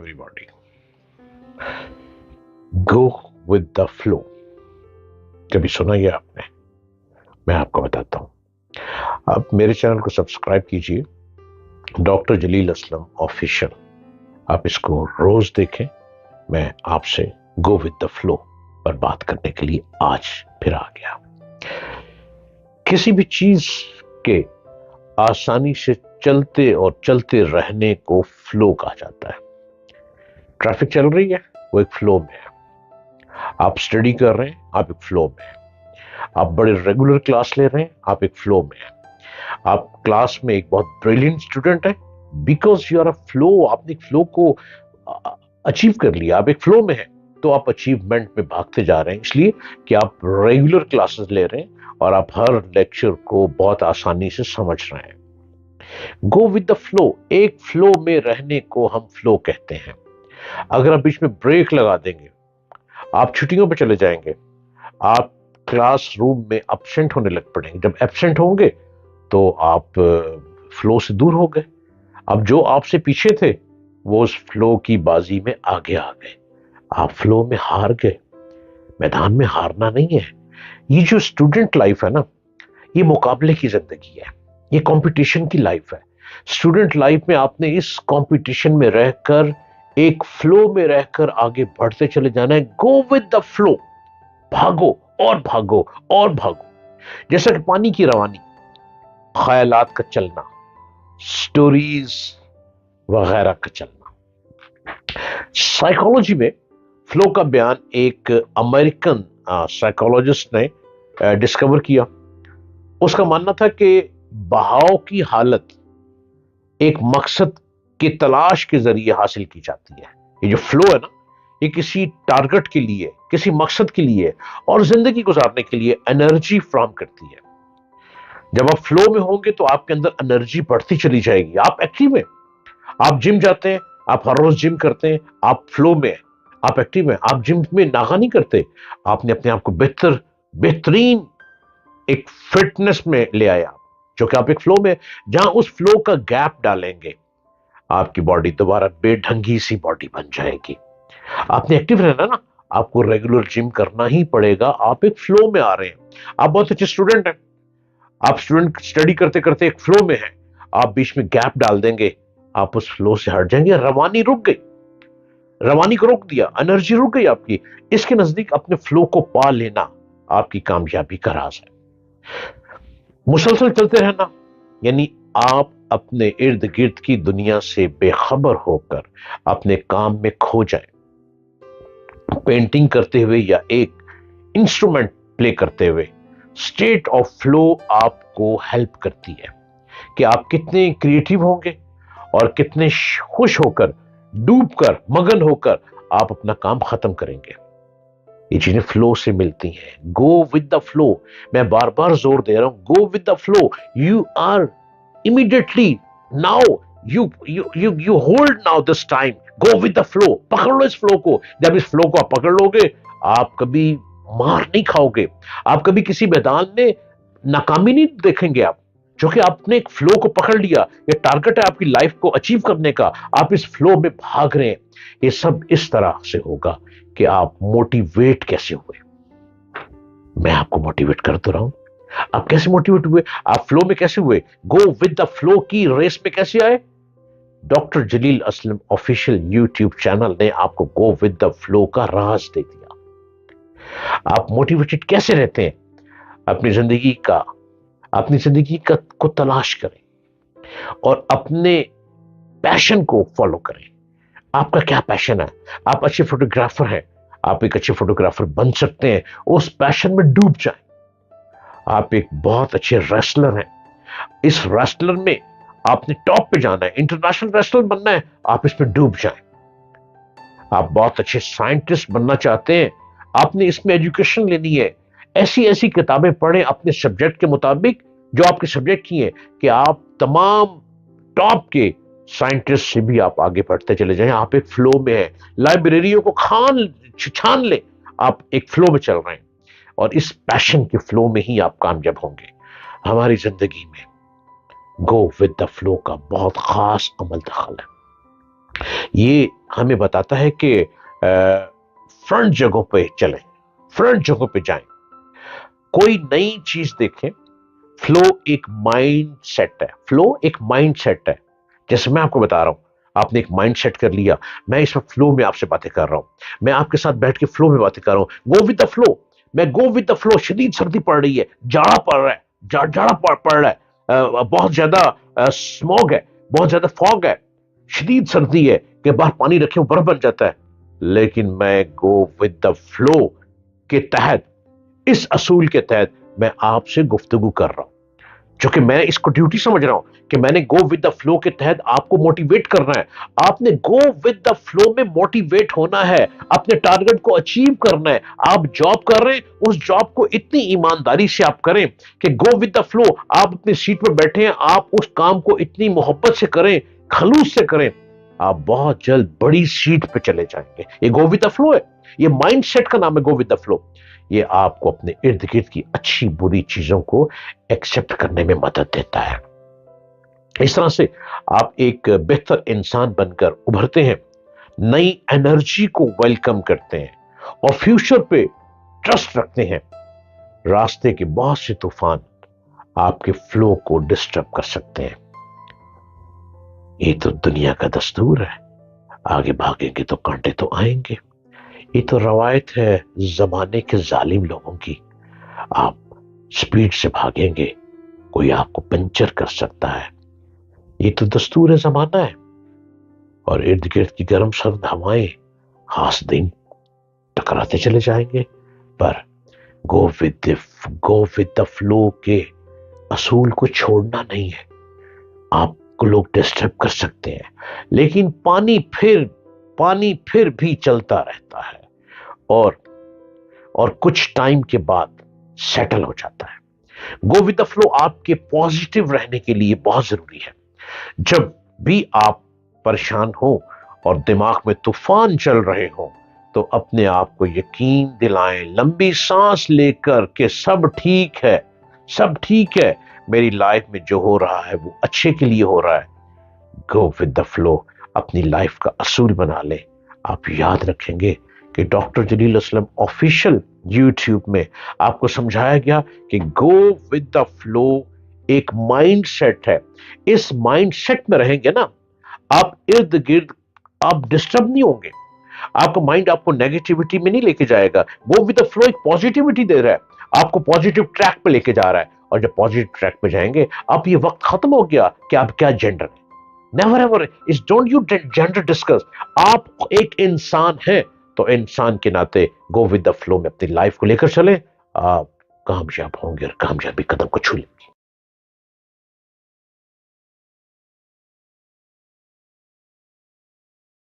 everybody. Go with the flow. कभी सुना ये आपने? मैं आपको बताता हूं। आप मेरे चैनल को सब्सक्राइब कीजिए, डॉक्टर जलील असलम ऑफिशियल। आप इसको रोज देखें। मैं आपसे गो विद द फ्लो पर बात करने के लिए आज फिर आ गया। किसी भी चीज के आसानी से चलते और चलते रहने को फ्लो कहा जाता है। ट्रैफिक चल रही है, वो एक फ्लो में है। आप स्टडी कर रहे हैं, आप एक फ्लो में हैं। आप बड़े रेगुलर क्लास ले रहे हैं, आप एक फ्लो में हैं। आप क्लास में एक बहुत ब्रिलियंट स्टूडेंट है, because you are a flow. आपने फ्लो को अचीव कर लिया, आप एक फ्लो में हैं, तो आप अचीवमेंट में भागते जा रहे हैं, इसलिए कि आप रेगुलर क्लासेस ले रहे हैं और आप हर लेक्चर को बहुत आसानी से समझ रहे हैं। गो विद द फ्लो, एक फ्लो में रहने को हम फ्लो कहते हैं। अगर आप बीच में ब्रेक लगा देंगे, आप छुट्टियों पे चले जाएंगे, आप क्लास रूम में एब्सेंट होने लग पड़ेंगे। जब एब्सेंट होंगे तो आप फ्लो से दूर हो गए। अब जो आपसे पीछे थे वो उस फ्लो की बाजी में आगे आ गए, आप फ्लो में हार गए। मैदान में हारना नहीं है। ये जो स्टूडेंट लाइफ है ना, ये मुकाबले की जिंदगी है, ये कंपटीशन की लाइफ है। स्टूडेंट लाइफ में आपने इस कंपटीशन में रहकर, एक फ्लो में रहकर आगे बढ़ते चले जाना है। गो विद द फ्लो, भागो और भागो और भागो। जैसा कि पानी की रवानी, ख्यालात का चलना, स्टोरीज वगैरह का चलना। साइकोलॉजी में फ्लो का बयान एक अमेरिकन साइकोलॉजिस्ट ने डिस्कवर किया। उसका मानना था कि बहाव की हालत एक मकसद की तलाश के जरिए हासिल की जाती है। ये जो फ्लो है ना, ये किसी टारगेट के लिए, किसी मकसद के लिए और जिंदगी गुजारने के लिए एनर्जी फ्राहम करती है। जब आप फ्लो में होंगे तो आपके अंदर एनर्जी बढ़ती चली जाएगी। आप एक्टिव हैं, आप जिम जाते हैं, आप हर रोज जिम करते हैं, आप फ्लो में हैं, आप एक्टिव हैं। आप जिम में नागा नहीं करते, आपने अपने आप को बेहतरीन एक फिटनेस में ले आया, जो कि आप एक फ्लो में। जहां उस फ्लो का गैप डालेंगे, आपकी बॉडी दोबारा बेढंगी सी बॉडी बन जाएगी। आपने एक्टिव रहना ना, आपको रेगुलर जिम करना ही पड़ेगा। आप एक फ्लो में आ रहे हैं। आप बहुत अच्छे स्टूडेंट हैं, आप स्टूडेंट स्टडी करते करते एक फ्लो में हैं, आप बीच में गैप डाल देंगे, आप उस फ्लो से हट जाएंगे। रवानी रुक गई, रवानी को रोक दिया, एनर्जी रुक गई आपकी। इसके नजदीक अपने फ्लो को पा लेना आपकी कामयाबी का राज है। मुसलसल चलते रहना यानी आप अपने इर्द गिर्द की दुनिया से बेखबर होकर अपने काम में खो जाएं। पेंटिंग करते हुए या एक इंस्ट्रूमेंट प्ले करते हुए स्टेट ऑफ फ्लो आपको हेल्प करती है कि आप कितने क्रिएटिव होंगे और कितने खुश होकर, डूबकर, मगन होकर आप अपना काम खत्म करेंगे। ये चीजें फ्लो से मिलती हैं। गो विद द फ्लो, मैं बार बार जोर दे रहा हूं, go with the flow. You are immediately now, you hold now this time, go with the flow. पकड़ लो इस फ्लो को। जब इस फ्लो को आप पकड़ लोगे, आप कभी मार नहीं खाओगे, आप कभी किसी मैदान में नाकामी नहीं देखेंगे। आप जो कि आपने एक फ्लो को पकड़ लिया, ये टारगेट है आपकी लाइफ को अचीव करने का, आप इस फ्लो में भाग रहे हैं। ये सब इस तरह से होगा कि आप मोटिवेट कैसे हुए। मैं आपको मोटिवेट कर तो रहा हूं। आप कैसे मोटिवेट हुए, आप फ्लो में कैसे हुए, गो विद द फ्लो की रेस में कैसे आए? डॉक्टर जलील असलम ऑफिशियल यूट्यूब चैनल ने आपको गो विद द फ्लो का राज दे दिया। आप मोटिवेटेड कैसे रहते हैं? अपनी जिंदगी का को तलाश करें और अपने पैशन को फॉलो करें। आपका क्या पैशन है? आप अच्छे फोटोग्राफर हैं, आप एक अच्छे फोटोग्राफर बन सकते हैं, उस पैशन में डूब जाएं। आप एक बहुत अच्छे रेसलर हैं, इस रेसलर में आपने टॉप पे जाना है, इंटरनेशनल रेसलर बनना है, आप इसमें डूब जाएं। आप बहुत अच्छे साइंटिस्ट बनना चाहते हैं, आपने इसमें एजुकेशन लेनी है। ऐसी ऐसी किताबें पढ़ें अपने सब्जेक्ट के मुताबिक, जो आपके सब्जेक्ट की है, कि आप तमाम टॉप के साइंटिस्ट से भी आप आगे बढ़ते चले जाएं। आप एक फ्लो में हैं। लाइब्रेरियों को छान ले, आप एक फ्लो में चल रहे हैं और इस पैशन के फ्लो में ही आप कामयाब होंगे। हमारी जिंदगी में गो विद द फ्लो का बहुत खास अमल दखल है। یہ ہمیں بتاتا ہے کہ فرنٹ جگہوں پہ چلیں، فرنٹ جگہوں پہ جائیں، کوئی نئی چیز دیکھیں۔ فلو ایک مائنڈ سیٹ ہے، فلو ایک مائنڈ سیٹ ہے۔ جیسے میں آپ کو بتا رہا ہوں، آپ نے ایک مائنڈ سیٹ کر لیا، میں اس وقت فلو میں آپ سے باتیں کر رہا ہوں، میں آپ کے ساتھ بیٹھ کے فلو میں باتیں کر رہا ہوں، گو ود دا فلو، میں گو ود دا فلو۔ شدید سردی پڑ رہی ہے، جاڑا پڑ رہا ہے، جاڑا پڑ رہا ہے، بہت زیادہ اسموگ ہے، بہت زیادہ فوگ ہے، شدید سردی ہے کہ باہر پانی رکھے وہ برف بن جاتا ہے، لیکن میں گو ود دا فلو کے تحت، اس اصول کے تحت میں آپ سے گفتگو کر رہا ہوں، جو کہ میں اس کو ڈیوٹی سمجھ رہا ہوں کہ میں نے گو ود دا فلو کے تحت آپ کو موٹیویٹ کرنا ہے۔ آپ نے گو ود دا فلو میں موٹیویٹ ہونا ہے، اپنے ٹارگٹ کو اچیو کرنا ہے۔ آپ جاب کر رہے ہیں، اس جاب کو اتنی ایمانداری سے آپ کریں کہ گو ود دا فلو، آپ اپنی سیٹ پر بیٹھے ہیں، آپ اس کام کو اتنی محبت سے کریں، خلوص سے کریں، آپ بہت جلد بڑی سیٹ پہ چلے جائیں گے۔ یہ گو ود دا فلو ہے، یہ مائنڈ سیٹ کا نام ہے گو ود دا فلو۔ یہ آپ کو اپنے ارد گرد کی اچھی بری چیزوں کو ایکسپٹ کرنے میں مدد دیتا ہے۔ اس طرح سے آپ ایک بہتر انسان بن کر ابھرتے ہیں، نئی انرجی کو ویلکم کرتے ہیں اور فیوچر پہ ٹرسٹ رکھتے ہیں۔ راستے کے بہت سے طوفان آپ کے فلو کو ڈسٹرب کر سکتے ہیں، یہ تو دنیا کا دستور ہے، آگے بھاگیں گے تو کانٹے تو آئیں گے، یہ تو روایت ہے زمانے کے ظالم لوگوں کی۔ آپ سپیڈ سے بھاگیں گے، کوئی آپ کو پنچر کر سکتا ہے، یہ تو دستور زمانہ ہے۔ اور ارد گرد کی گرم سرد ہوائیں خاص دن ٹکراتے چلے جائیں گے، پر گو ود دا فلو کے اصول کو چھوڑنا نہیں ہے۔ آپ کو لوگ ڈسٹرب کر سکتے ہیں، لیکن پانی پھر بھی چلتا رہتا ہے اور کچھ ٹائم کے بعد سیٹل ہو جاتا ہے۔ گو ود دا فلو آپ کے پازیٹیو رہنے کے لیے بہت ضروری ہے۔ جب بھی آپ پریشان ہوں اور دماغ میں طوفان چل رہے ہوں تو اپنے آپ کو یقین دلائیں، لمبی سانس لے کر، کہ سب ٹھیک ہے، سب ٹھیک ہے، میری لائف میں جو ہو رہا ہے وہ اچھے کے لیے ہو رہا ہے۔ گو ود دا فلو اپنی لائف کا اصول بنا لیں۔ آپ یاد رکھیں گے کہ ڈاکٹر جلیل اسلم آفیشل یوٹیوب میں آپ کو سمجھایا گیا کہ گو ود دا فلو ایک مائنڈ سیٹ ہے۔ اس مائنڈ سیٹ میں رہیں گے نا، آپ ارد گرد آپ ڈسٹرب نہیں ہوں گے، آپ کا مائنڈ آپ کو نیگیٹیوٹی میں نہیں لے کے جائے گا۔ گو ود دا فلو ایک پازیٹیوٹی دے رہا ہے، آپ کو پازیٹیو ٹریک پہ لے کے جا رہا ہے، اور جب پازیٹیو ٹریک پہ جائیں گے، اب یہ وقت ختم ہو گیا کہ آپ کیا جینڈر ہے۔ Never ever is don't you gender discuss, آپ ایک انسان ہیں تو انسان کے ناطے گو ود دا فلو میں اپنی لائف کو لے کر چلیں، آپ کامیاب ہوں گے اور کامیابی قدم کو چھو لیں گے۔